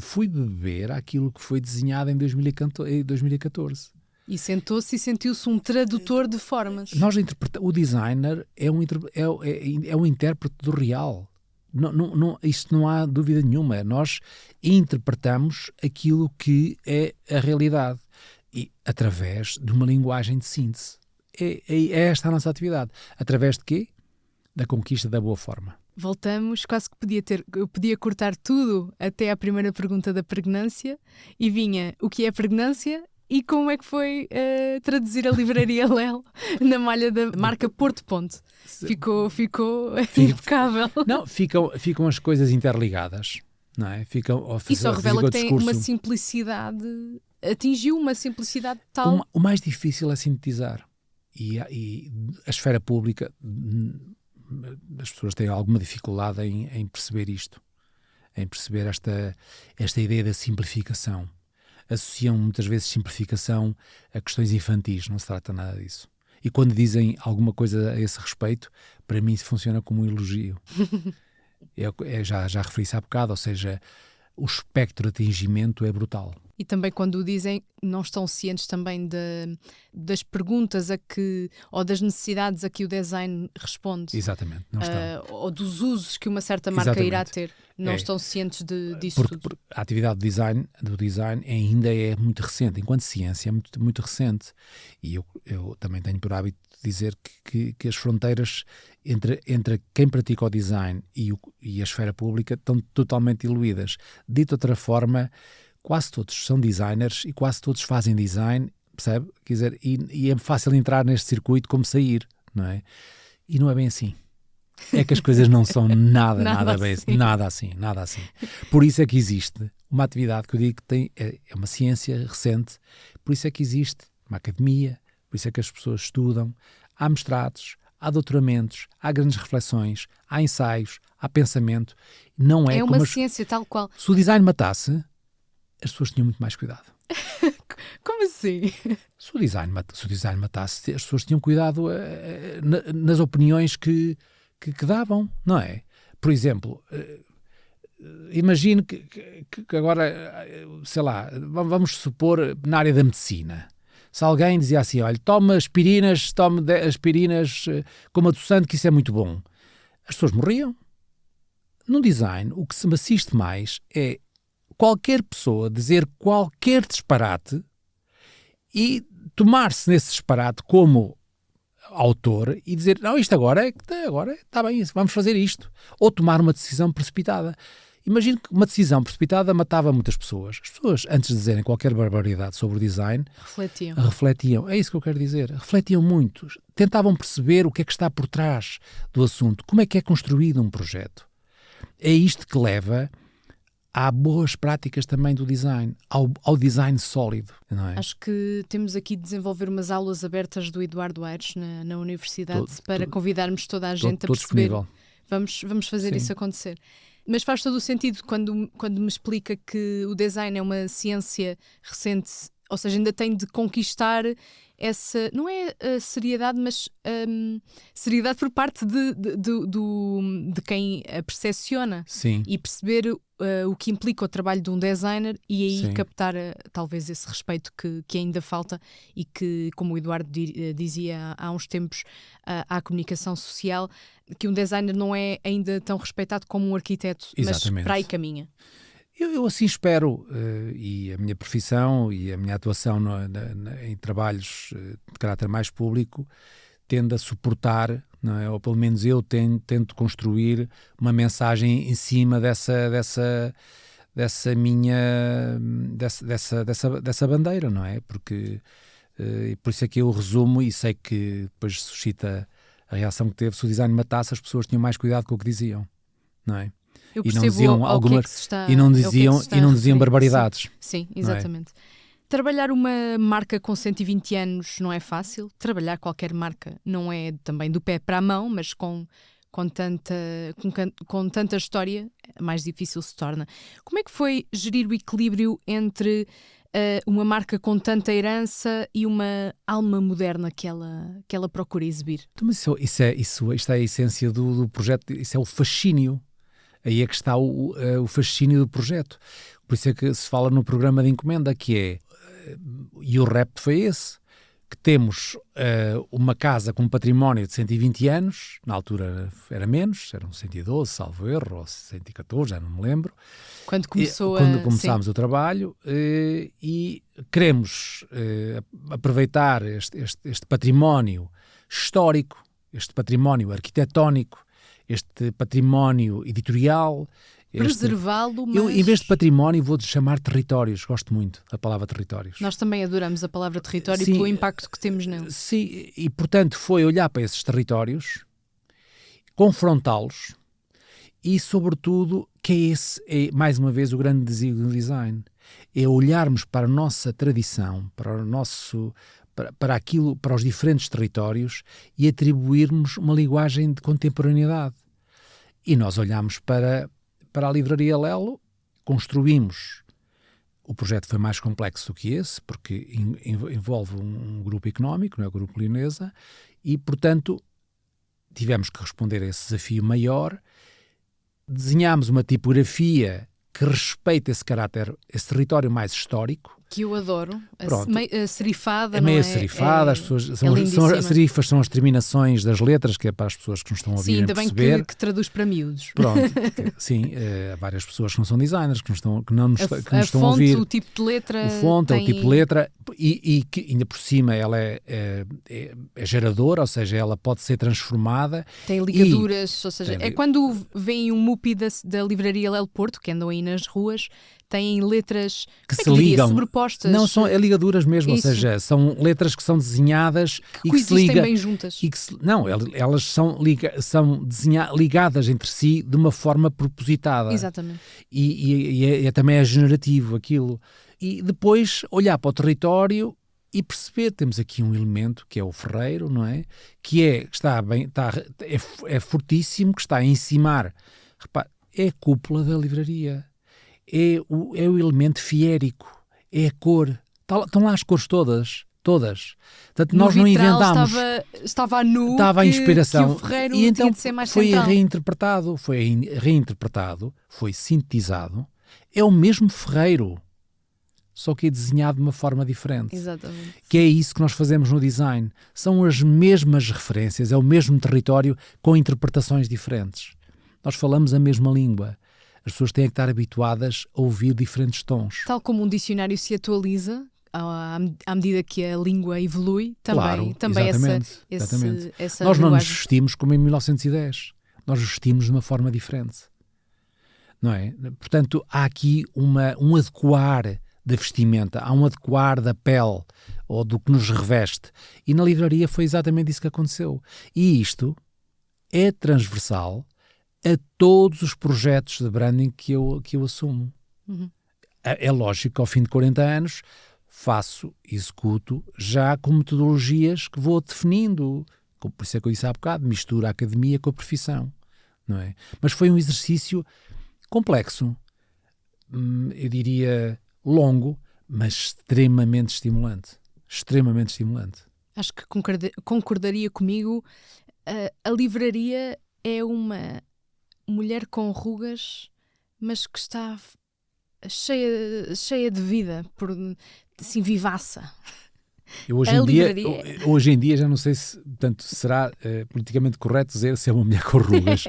fui beber aquilo que foi desenhado em 2014. E sentou-se e sentiu-se um tradutor de formas. O designer é um intérprete do real. Isto não há dúvida nenhuma. Nós interpretamos aquilo que é a realidade e através de uma linguagem de síntese. É esta a nossa atividade. Através de quê? Da conquista da boa forma. Voltamos, quase que eu podia cortar tudo até à primeira pergunta da pregnância e vinha o que é pregnância e como é que foi traduzir a Livraria Lelo na malha da marca Porto Ponto. Ficou impecável. Não, ficam as coisas interligadas, não é? E só revela que tem uma simplicidade, atingiu uma simplicidade tal. O mais difícil é sintetizar e a esfera pública... As pessoas têm alguma dificuldade em perceber isto, em perceber esta ideia da simplificação. Associam muitas vezes simplificação a questões infantis, não se trata nada disso. E quando dizem alguma coisa a esse respeito, para mim isso funciona como um elogio. Já referi isso há bocado, ou seja, o espectro de atingimento é brutal. E também quando o dizem, não estão cientes também das perguntas ou das necessidades a que o design responde. Exatamente, não estão. Ou dos usos que uma certa marca irá ter. Não estão cientes disso tudo. Porque a atividade do design ainda é muito recente, enquanto ciência é muito, muito recente. E eu também tenho por hábito de dizer que as fronteiras entre quem pratica o design e a esfera pública estão totalmente diluídas. Dito de outra forma, quase todos são designers e quase todos fazem design, percebe? Quer dizer, e é fácil entrar neste circuito como sair, não é? E não é bem assim. É que as coisas não são nada bem assim. Nada assim. Por isso é que existe uma atividade que eu digo que é uma ciência recente, por isso é que existe uma academia, por isso é que as pessoas estudam, há mestrados, há doutoramentos, há grandes reflexões, há ensaios, há pensamento. Não é uma ciência tal qual. Se o design matasse, as pessoas tinham muito mais cuidado. Como assim? Se o design matasse, as pessoas tinham cuidado nas opiniões que davam, não é? Por exemplo, imagine que agora, sei lá, vamos supor na área da medicina, se alguém dizia assim, olha, tome aspirinas como adoçante, que isso é muito bom. As pessoas morriam. No design, o que se me assiste mais é qualquer pessoa dizer qualquer disparate e tomar-se nesse disparate como autor e dizer, não, isto agora está bem, vamos fazer isto. Ou tomar uma decisão precipitada. Imagino que uma decisão precipitada matava muitas pessoas. As pessoas, antes de dizerem qualquer barbaridade sobre o design, refletiam. É isso que eu quero dizer. Refletiam muito. Tentavam perceber o que é que está por trás do assunto. Como é que é construído um projeto. É isto que leva há boas práticas também do design, ao design sólido, não é? Acho que temos aqui de desenvolver umas aulas abertas do Eduardo Aires na universidade para convidarmos toda a gente a perceber. Disponível. Vamos fazer isso acontecer. Mas faz todo o sentido quando me explica que o design é uma ciência recente, ou seja, ainda tem de conquistar essa, não é a seriedade, mas seriedade por parte de quem a percepciona. Sim. E perceber o que implica o trabalho de um designer e aí Sim. captar talvez esse respeito que ainda falta e que, como o Eduardo dizia há uns tempos, à comunicação social, que um designer não é ainda tão respeitado como um arquiteto, Exatamente. mas para aí caminha. Eu assim espero, e a minha profissão e a minha atuação em trabalhos de caráter mais público tende a suportar, não é? Ou pelo menos eu tento construir uma mensagem em cima dessa bandeira, não é? Porque por isso é que eu resumo e sei que depois suscita a reação que teve. Se o design matasse, as pessoas tinham mais cuidado com o que diziam, não é? Eu E não percebo diziam ao que é algumas que se está, e não ao que é que se diziam está e não a diziam referir. barbaridades. Sim, exatamente. Trabalhar uma marca com 120 anos não é fácil. Trabalhar qualquer marca não é também do pé para a mão, mas com tanta história, mais difícil se torna. Como é que foi gerir o equilíbrio entre uma marca com tanta herança e uma alma moderna que ela procura exibir? Mas isto é a essência do projeto, isso é o fascínio. Aí é que está o fascínio do projeto. Por isso é que se fala no programa de encomenda, que é, e o repto foi esse, que temos uma casa com um património de 120 anos, na altura era menos, eram 112, salvo erro, ou 114, já não me lembro. Quando começámos o trabalho, e queremos aproveitar este património histórico, este património arquitetónico, este património editorial. Preservá-lo, mas... Eu, em vez de património, vou-lhe chamar territórios. Gosto muito da palavra territórios. Nós também adoramos a palavra território Sim, pelo impacto que temos nele. Sim, e portanto foi olhar para esses territórios, confrontá-los e, sobretudo, que é mais uma vez o grande desígnio do design. É olharmos para a nossa tradição, para os diferentes territórios e atribuirmos uma linguagem de contemporaneidade. E nós olhamos para a Livraria Lelo, construímos. O projeto foi mais complexo do que esse, porque envolve um grupo económico, não é? O Grupo Leonesa, e, portanto, tivemos que responder a esse desafio maior. Desenhámos uma tipografia que respeita esse caráter, esse território mais histórico. Que eu adoro. A serifada, é não é? meio serifada, as pessoas, as serifas são as terminações das letras, que é para as pessoas que nos estão a ouvir perceber. Sim, ainda bem que traduz para miúdos. Pronto, sim, há várias pessoas que não são designers, que não nos estão a ouvir. O tipo de letra. O fonte, o tipo de letra, e que ainda por cima ela é geradora, ou seja, ela pode ser transformada. Tem ligaduras, ou seja, é quando vem um MUPI da Livraria Lelo Porto, que andam aí nas ruas, têm letras que se ligam, sobrepostas. Não, são ligaduras mesmo, Isso. Ou seja, são letras que são desenhadas que e que se ligam bem juntas. Elas são ligadas entre si de uma forma propositada. Exatamente. E também é generativo aquilo. E depois olhar para o território e perceber, temos aqui um elemento que é o ferreiro, não é? Que é fortíssimo, que está a encimar. Repare, é a cúpula da livraria. É o elemento fiérico, é a cor. Estão lá as cores todas. Portanto, nós não inventámos. Estava nu, estava a inspiração. Que o ferreiro e então tinha de ser mais foi central. reinterpretado, foi sintetizado. É o mesmo ferreiro, só que é desenhado de uma forma diferente. Exatamente. Que é isso que nós fazemos no design. São as mesmas referências, é o mesmo território com interpretações diferentes. Nós falamos a mesma língua. As pessoas têm que estar habituadas a ouvir diferentes tons. Tal como um dicionário se atualiza à medida que a língua evolui, também exatamente. Essa nós não nos linguagem. vestimos como em 1910. Nós vestimos de uma forma diferente. Não é? Portanto, há aqui um adequar da vestimenta, há um adequar da pele ou do que nos reveste. E na livraria foi exatamente isso que aconteceu. E isto é transversal a todos os projetos de branding que eu assumo. É lógico que ao fim de 40 anos executo já com metodologias que vou definindo, por isso é que eu disse há bocado, mistura a academia com a profissão, não é? Mas foi um exercício complexo, eu diria longo, mas extremamente estimulante. Extremamente estimulante. Acho que concordaria comigo. A livraria é uma mulher com rugas, mas que está cheia de vida, assim, vivaça. Eu hoje em dia já não sei se, portanto, será politicamente correto dizer se é uma mulher com rugas.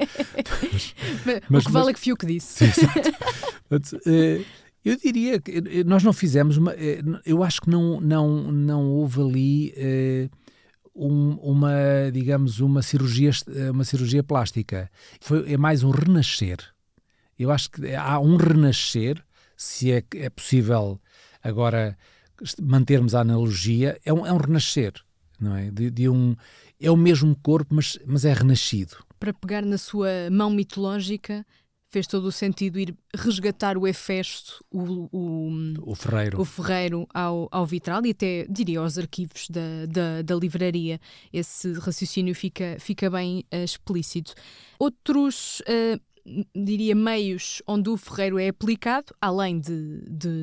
O que vale é que fui o que disse. Sim, exato. Eu diria que nós não fizemos eu acho que não houve ali digamos, uma cirurgia plástica. É mais um renascer. Eu acho que há um renascer, se é possível agora mantermos a analogia, é um renascer, não é? É o mesmo corpo, mas é renascido. Para pegar na sua mão mitológica, fez todo o sentido ir resgatar o Hefesto, o ferreiro ao vitral e até, diria, aos arquivos da livraria. Esse raciocínio fica bem explícito. Outros, diria, meios onde o ferreiro é aplicado, além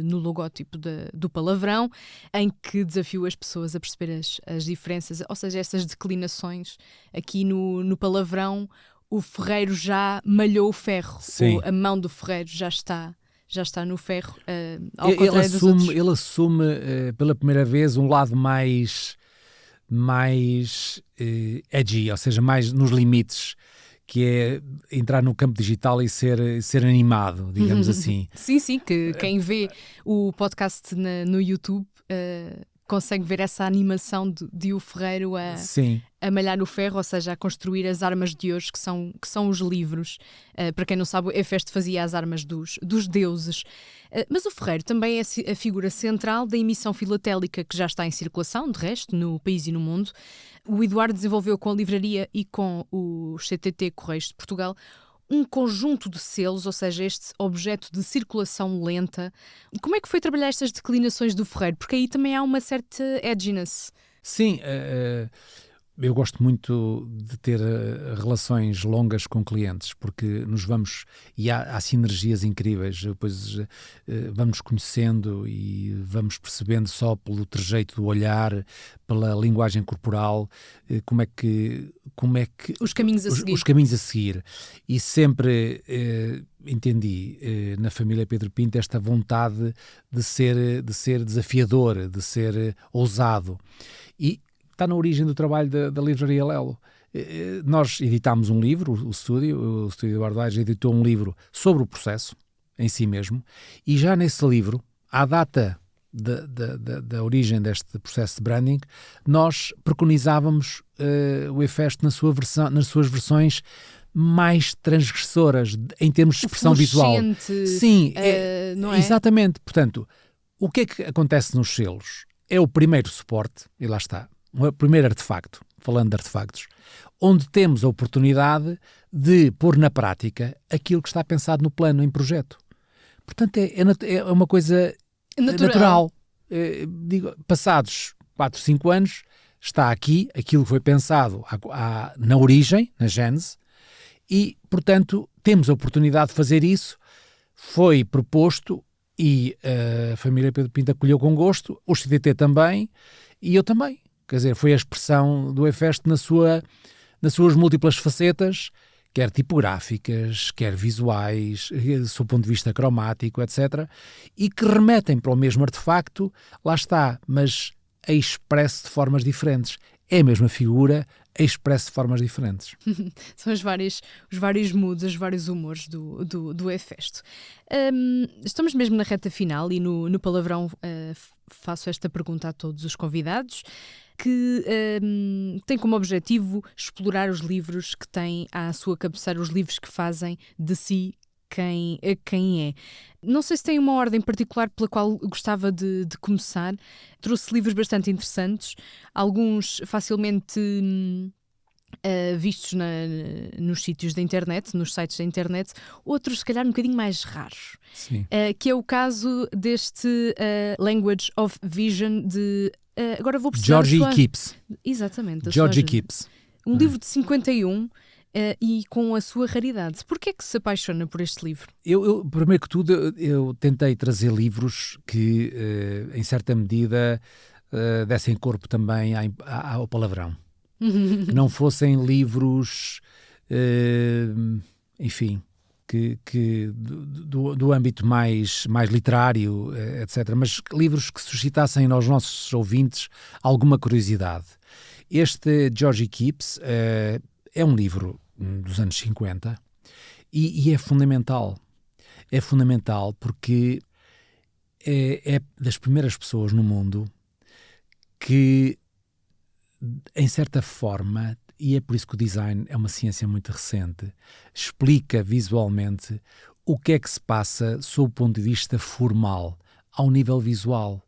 no logótipo do palavrão, em que desafio as pessoas a perceber as diferenças, ou seja, essas declinações. Aqui no palavrão, o ferreiro já malhou o ferro. A mão do ferreiro já está no ferro, ao contrário dos outros. Ele assume pela primeira vez um lado mais edgy, ou seja, mais nos limites, que é entrar no campo digital e ser animado, digamos assim. Sim, que quem vê o podcast no YouTube consegue ver essa animação de o ferreiro a malhar o ferro, ou seja, a construir as armas de hoje, que são os livros. Para quem não sabe, o Hefesto fazia as armas dos deuses. Mas o ferreiro também é a figura central da emissão filatélica que já está em circulação, de resto, no país e no mundo. O Eduardo desenvolveu com a livraria e com o CTT Correios de Portugal um conjunto de selos, ou seja, este objeto de circulação lenta. Como é que foi trabalhar estas declinações do ferreiro? Porque aí também há uma certa edginess. Sim, eu gosto muito de ter relações longas com clientes, porque nos vamos, e há sinergias incríveis, depois vamos conhecendo e vamos percebendo só pelo trejeito do olhar, pela linguagem corporal, como é que os caminhos a seguir. E sempre entendi na família Pedro Pinto esta vontade de ser desafiador, de ser ousado. E está na origem do trabalho da Livraria Lelo. Nós editámos um livro, o Estúdio Eduardo Aires editou um livro sobre o processo em si mesmo, e já nesse livro, à data da origem deste processo de branding, nós preconizávamos o Hefesto nas suas versões mais transgressoras, em termos de expressão visual. Sim, não é? Exatamente. Portanto, o que é que acontece nos selos? É o primeiro suporte, e lá está, o primeiro artefacto, falando de artefactos, onde temos a oportunidade de pôr na prática aquilo que está pensado no plano, em projeto. Portanto, é uma coisa natural. Passados 4, 5 anos, está aqui aquilo que foi pensado na origem, na gênese, e, portanto, temos a oportunidade de fazer isso. Foi proposto e a família Pedro Pinto acolheu com gosto, o CTT também, e eu também. Quer dizer, foi a expressão do Hefesto nas suas múltiplas facetas, quer tipográficas, quer visuais, do seu ponto de vista cromático, etc., e que remetem para o mesmo artefacto, lá está, mas expresso de formas diferentes. É a mesma figura, expresso de formas diferentes. São os vários moods, os vários humores do Hefesto. Estamos mesmo na reta final e no palavrão faço esta pergunta a todos os convidados, que tem como objetivo explorar os livros que têm à sua cabeceira, os livros que fazem de si quem é. Não sei se tem uma ordem particular pela qual gostava de começar. Trouxe livros bastante interessantes, alguns facilmente vistos nos sítios da internet, nos sites da internet, outros se calhar um bocadinho mais raros, Sim. que é o caso deste Language of Vision de... agora vou precisar Georgie Gibbs. Exatamente. da Georgie sua- Gibbs. Um livro de 51 e com a sua raridade. Porquê é que se apaixona por este livro? Eu, primeiro que tudo, eu tentei trazer livros que, em certa medida, dessem corpo também ao palavrão. Que não fossem livros, enfim, que do âmbito mais literário, etc. Mas livros que suscitassem aos nossos ouvintes alguma curiosidade. Este Georgie Gibbs é um livro dos anos 50 e é fundamental. É fundamental porque é das primeiras pessoas no mundo que, em certa forma, e é por isso que o design é uma ciência muito recente, explica visualmente o que é que se passa sob o ponto de vista formal, ao nível visual.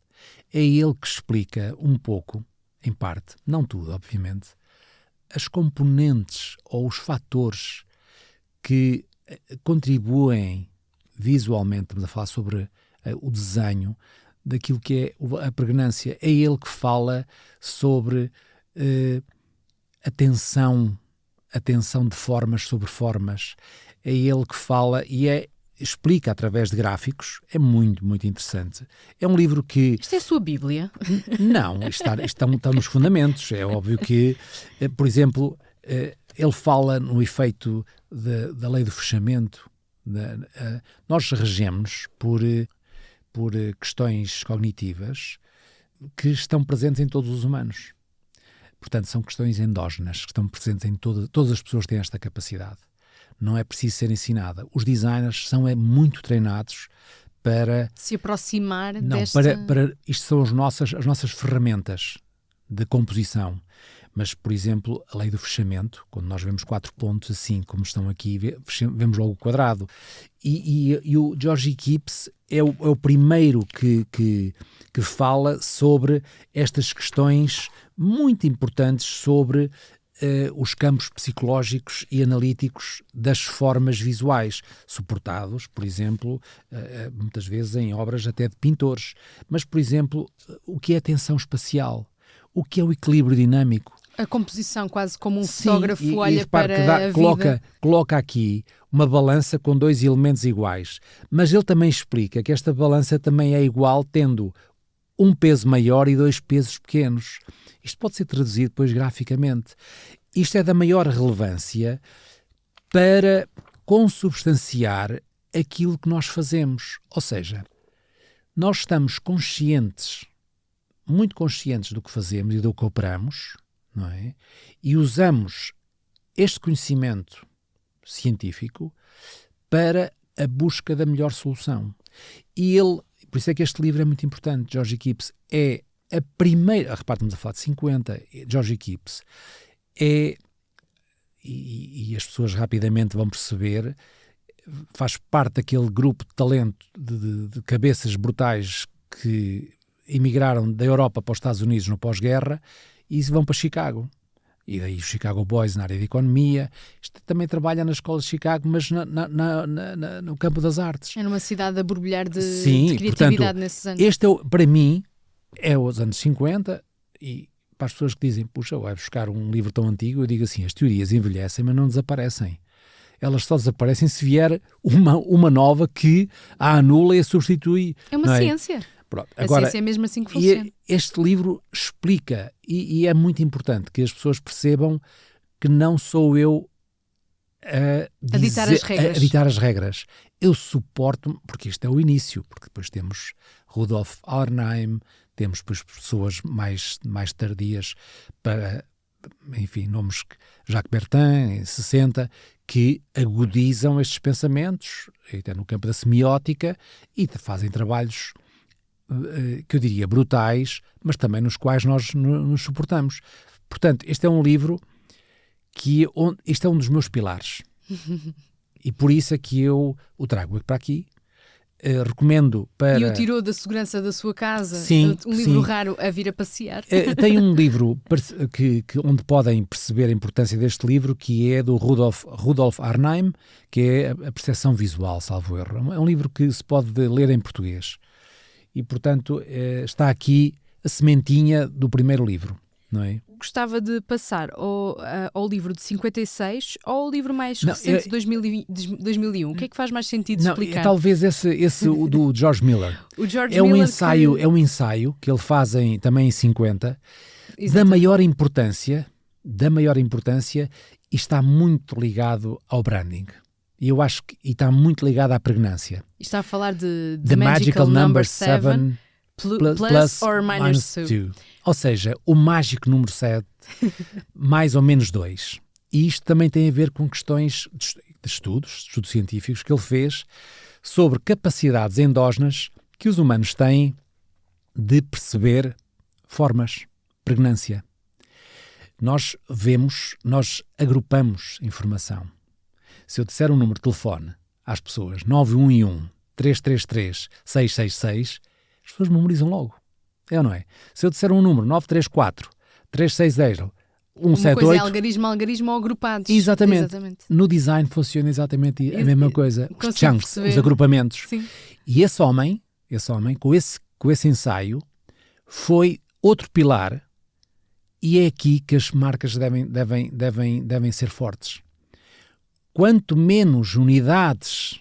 É ele que explica um pouco, em parte, não tudo, obviamente, as componentes ou os fatores que contribuem visualmente, estamos a falar sobre o desenho, daquilo que é a pregnância. É ele que fala sobre a tensão de formas sobre formas. É ele que fala e explica através de gráficos. É muito, muito interessante. É um livro que... Isto é a sua Bíblia? Não, está nos fundamentos. É óbvio que, por exemplo, ele fala no efeito da lei do fechamento. Nós regemos por questões cognitivas que estão presentes em todos os humanos. Portanto, são questões endógenas que estão presentes em todas as pessoas têm esta capacidade. Não é preciso ser ensinada. Os designers são muito treinados para... Se aproximar Não, desta... isto são as nossas ferramentas de composição. Mas, por exemplo, a lei do fechamento, quando nós vemos 4 pontos assim, como estão aqui, vemos logo o quadrado. E o Georgie Gibbs é o primeiro que fala sobre estas questões muito importantes sobre os campos psicológicos e analíticos das formas visuais, suportados, por exemplo, muitas vezes em obras até de pintores. Mas, por exemplo, o que é a tensão espacial? O que é o equilíbrio dinâmico? A composição, quase como um Sim, fotógrafo olha repare para a vida. coloca aqui uma balança com 2 elementos iguais. Mas ele também explica que esta balança também é igual tendo um peso maior e 2 pesos pequenos. Isto pode ser traduzido depois graficamente. Isto é da maior relevância para consubstanciar aquilo que nós fazemos. Ou seja, nós estamos conscientes, muito conscientes do que fazemos e do que operamos, não é? E usamos este conhecimento científico para a busca da melhor solução. E por isso é que este livro é muito importante. Georgie Gibbs é a primeira... Repare, estamos a falar de 50. Georgie Gibbs é... E as pessoas rapidamente vão perceber, faz parte daquele grupo de talento, de cabeças brutais que emigraram da Europa para os Estados Unidos no pós-guerra e vão para Chicago. E daí os Chicago Boys na área de economia. Isto também trabalha na escola de Chicago, mas no campo das artes. É numa cidade a borbulhar de criatividade, portanto, nesses anos. Este, para mim, é os anos 50 e para as pessoas que dizem, puxa, vai buscar um livro tão antigo, eu digo assim, as teorias envelhecem, mas não desaparecem. Elas só desaparecem se vier uma nova que a anula e a substitui. É uma ciência. Pronto. A Agora, ciência é mesmo assim que funciona. este livro explica, e é muito importante que as pessoas percebam que não sou eu a ditar as regras. Eu suporto, porque isto é o início, porque depois temos Rudolf Arnheim, temos depois pessoas mais tardias, para, enfim, nomes Jacques Bertin, em 60, que agudizam estes pensamentos, até no campo da semiótica, e fazem trabalhos que eu diria brutais, mas também nos quais nós nos suportamos. Portanto, este é um livro este é um dos meus pilares. E por isso é que eu o trago para aqui. recomendo para... E o tirou da segurança da sua casa. Sim, Um livro sim. raro a vir a passear. Tem um livro onde podem perceber a importância deste livro, que é do Rudolf Arnheim, que é a percepção visual, salvo erro. É um livro que se pode ler em português. E, portanto, está aqui a sementinha do primeiro livro, não é? Gostava de passar ao livro de 56 ou ao livro mais recente de 2001. O que é que faz mais sentido explicar? Talvez esse o do George Miller. O George É um Miller ensaio, é um ensaio que ele faz também em 50, da Exatamente. maior importância, e está muito ligado ao branding. E eu acho que está muito ligado à pregnância. Está a falar de The Magical Number 7 7 plus or minus 2. Ou seja, o mágico número 7 mais ou menos 2. E isto também tem a ver com questões de estudos científicos que ele fez sobre capacidades endógenas que os humanos têm de perceber formas, pregnância. Nós agrupamos informação. Se eu disser um número de telefone às pessoas, 911 333 666, as pessoas memorizam logo. É ou não é? Se eu disser um número, 934 360 Uma 178... coisa é algarismo ou agrupados. Exatamente. No design funciona exatamente a mesma coisa. Os Consigo chunks, perceber. os agrupamentos. Sim. E esse homem, com esse ensaio, foi outro pilar, e é aqui que as marcas devem ser fortes. Quanto menos unidades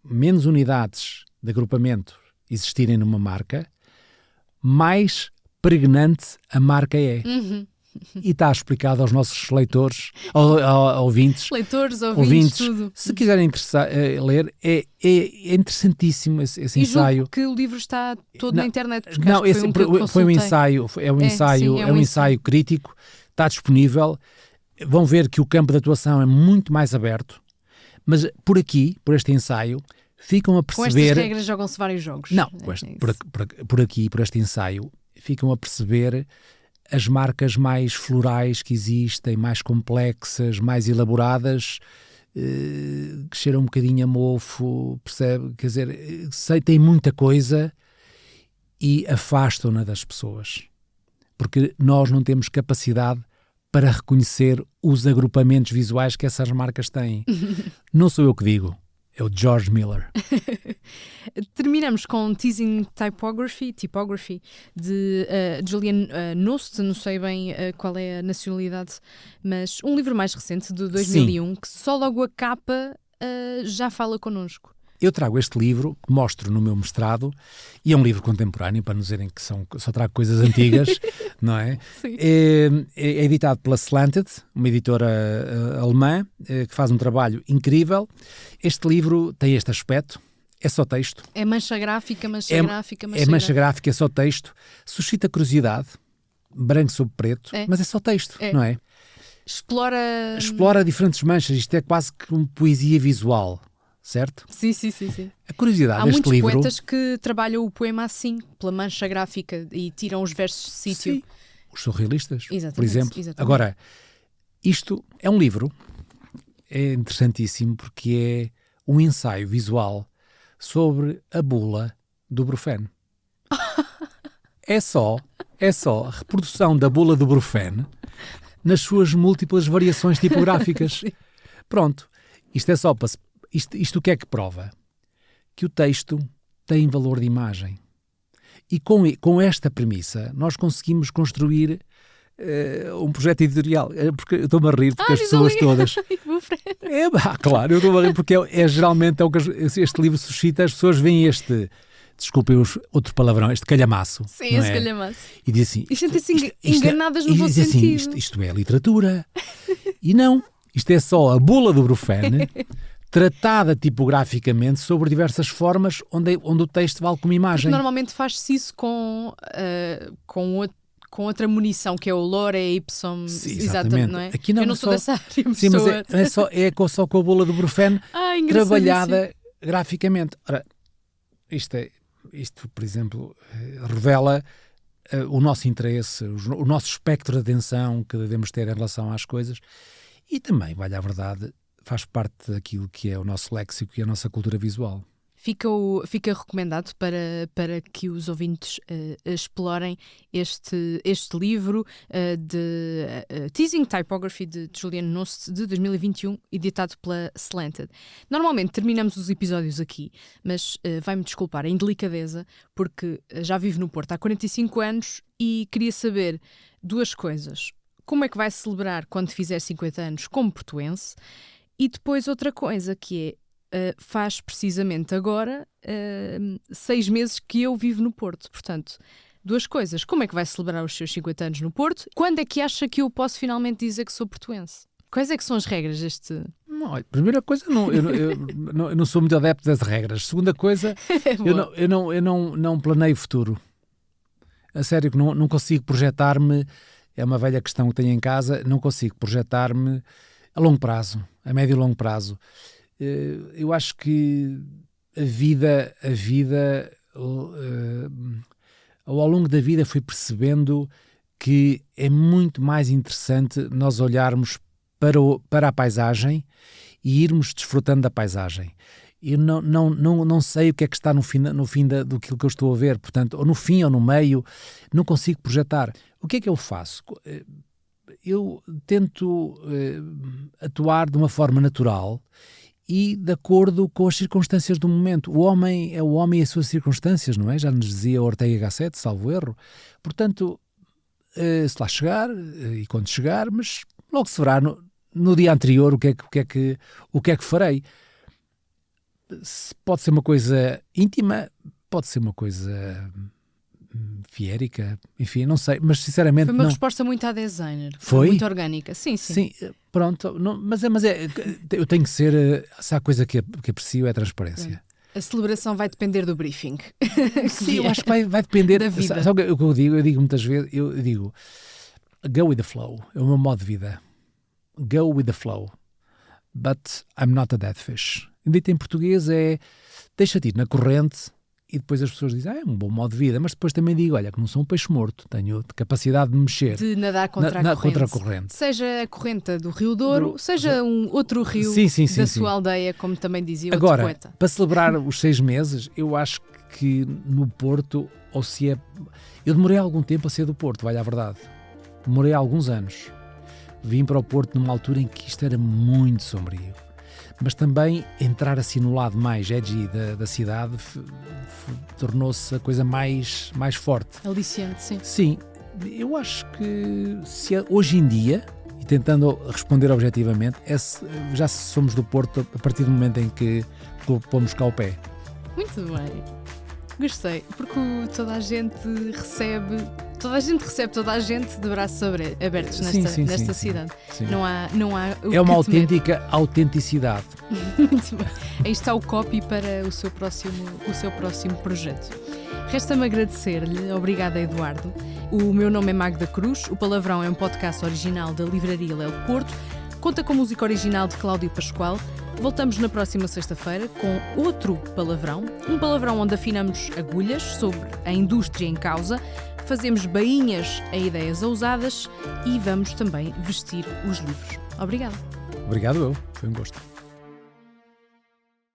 de agrupamento existirem numa marca, mais pregnante a marca é. E está explicado aos nossos leitores, ouvintes. Leitores, ouvintes, tudo. Se quiserem ler, é interessantíssimo esse E ensaio. julgo que o livro está todo Não, na internet. Porque Não, acho que foi um ensaio, é um ensaio crítico, está disponível. Vão ver que o campo de atuação é muito mais aberto, mas por este ensaio, ficam a Com perceber... estas regras jogam-se vários jogos. Não, É por este ensaio, ficam a perceber as marcas mais florais que existem, mais complexas, mais elaboradas, que cheiram um bocadinho a mofo, percebe? Quer dizer, tem muita coisa e afastam-na das pessoas. Porque nós não temos capacidade para reconhecer os agrupamentos visuais que essas marcas têm. Não sou eu que digo. É o George Miller. Terminamos com Teasing Typography de Julian Nost, não sei bem qual é a nacionalidade, mas um livro mais recente, de 2001, que só logo a capa já fala connosco. Eu trago este livro, que mostro no meu mestrado, e é um livro contemporâneo, para não dizerem que só trago coisas antigas, não é? Sim. É editado pela Slanted, uma editora alemã, que faz um trabalho incrível. Este livro tem este aspecto, é só texto. É mancha gráfica, É mancha gráfica, é só texto. Suscita curiosidade, branco sobre preto, mas é só texto, não é? Explora diferentes manchas, isto é quase que uma poesia visual. Certo? Sim. A curiosidade Há deste muitos livro... poetas que trabalham o poema assim, pela mancha gráfica, e tiram os versos de sítio. Sim. Os surrealistas, Exatamente, por exemplo. exatamente. Agora, isto é um livro, é interessantíssimo, porque é um ensaio visual sobre a bula do Brufen. É só a reprodução da bula do Brufen nas suas múltiplas variações tipográficas. Pronto. Isto é só para... Isto o que é que prova? Que o texto tem valor de imagem. E com esta premissa, nós conseguimos construir um projeto editorial. Porque eu estou-me a rir, porque as pessoas todas... Claro, eu estou a rir, porque geralmente é o que este livro suscita. As pessoas veem desculpem outro palavrão, este calhamaço. Sim, esse calhamaço. E dizem assim... E sentem-se enganadas no bom assim, sentido. Isto é literatura. E não, isto é só a bula do Brufen... tratada tipograficamente sobre diversas formas onde o texto vale como imagem. Porque normalmente faz-se isso com outra munição, que é o lore ipsum. Sim, exatamente. Não é? Aqui não, eu não sou dessa área. Sim, mas só com a bola do Brufen trabalhada graficamente. Ora, isto, por exemplo, revela o nosso interesse, o nosso espectro de atenção que devemos ter em relação às coisas, e também, vale a verdade, faz parte daquilo que é o nosso léxico e a nossa cultura visual. Fica recomendado para que os ouvintes explorem este livro de Teasing Typography de Julian Nost de 2021, editado pela Slanted. Normalmente terminamos os episódios aqui, mas vai-me desculpar a indelicadeza, porque já vivo no Porto há 45 anos e queria saber duas coisas. Como é que vai celebrar quando fizer 50 anos como portuense? E depois outra coisa que é, faz precisamente agora 6 meses que eu vivo no Porto. Portanto, duas coisas. Como é que vai celebrar os seus 50 anos no Porto? Quando é que acha que eu posso finalmente dizer que sou portuense? Quais é que são as regras deste... Não, primeira coisa, eu não sou muito adepto das regras. Segunda coisa, eu não planeio futuro. A sério que não consigo projetar-me, é uma velha questão que tenho em casa, não consigo projetar-me a longo prazo, a médio e longo prazo. Eu acho que a vida ao longo da vida fui percebendo que é muito mais interessante nós olharmos para a paisagem e irmos desfrutando da paisagem. Eu não sei o que é que está no fim do que eu estou a ver, portanto, ou no fim ou no meio, não consigo projetar. O que é que eu faço? Eu tento atuar de uma forma natural e de acordo com as circunstâncias do momento. O homem é o homem e as suas circunstâncias, não é? Já nos dizia Ortega y Gasset, salvo erro. Portanto, se lá chegar, e quando chegar, mas logo se verá no dia anterior o que é que farei. Pode ser uma coisa íntima, pode ser uma coisa fiérica, enfim, não sei, mas sinceramente foi uma resposta muito à designer. Foi? Muito orgânica, sim. Sim, pronto, mas eu tenho que ser, se há coisa que aprecio é a transparência. A celebração vai depender do briefing. Sim, eu acho que vai depender da vida. Sabe o que eu digo? Eu digo muitas vezes, eu digo, go with the flow, é o meu modo de vida. Go with the flow, but I'm not a dead fish. Dito em português é, deixa-te ir na corrente. E depois as pessoas dizem, é um bom modo de vida, mas depois também digo, olha, que não sou um peixe morto, tenho capacidade de mexer. De nadar contra a corrente. Seja a corrente do Rio Douro, seja um outro rio da sua aldeia, como também dizia outro poeta. Agora, para celebrar os 6 meses, eu acho que no Porto, eu demorei algum tempo a ser do Porto, vale a verdade. Demorei alguns anos. Vim para o Porto numa altura em que isto era muito sombrio. Mas também entrar assim no lado mais edgy da cidade tornou-se a coisa mais forte. Aliciante, sim. Sim, eu acho que hoje em dia, e tentando responder objetivamente, já somos do Porto a partir do momento em que pomos cá o pé. Muito bem. Gostei, porque toda a gente recebe toda a gente de braços abertos nesta cidade. Sim. Não há é uma autêntica autenticidade. Muito bem. Aí está o copy para o seu próximo projeto. Resta-me agradecer-lhe. Obrigada, Eduardo. O meu nome é Magda Cruz. O Palavrão é um podcast original da Livraria Léo de Porto. Conta com música original de Cláudio Pascoal. Voltamos na próxima sexta-feira com outro palavrão. Um palavrão onde afinamos agulhas sobre a indústria em causa, fazemos bainhas a ideias ousadas e vamos também vestir os livros. Obrigada. Obrigado eu. Foi um gosto.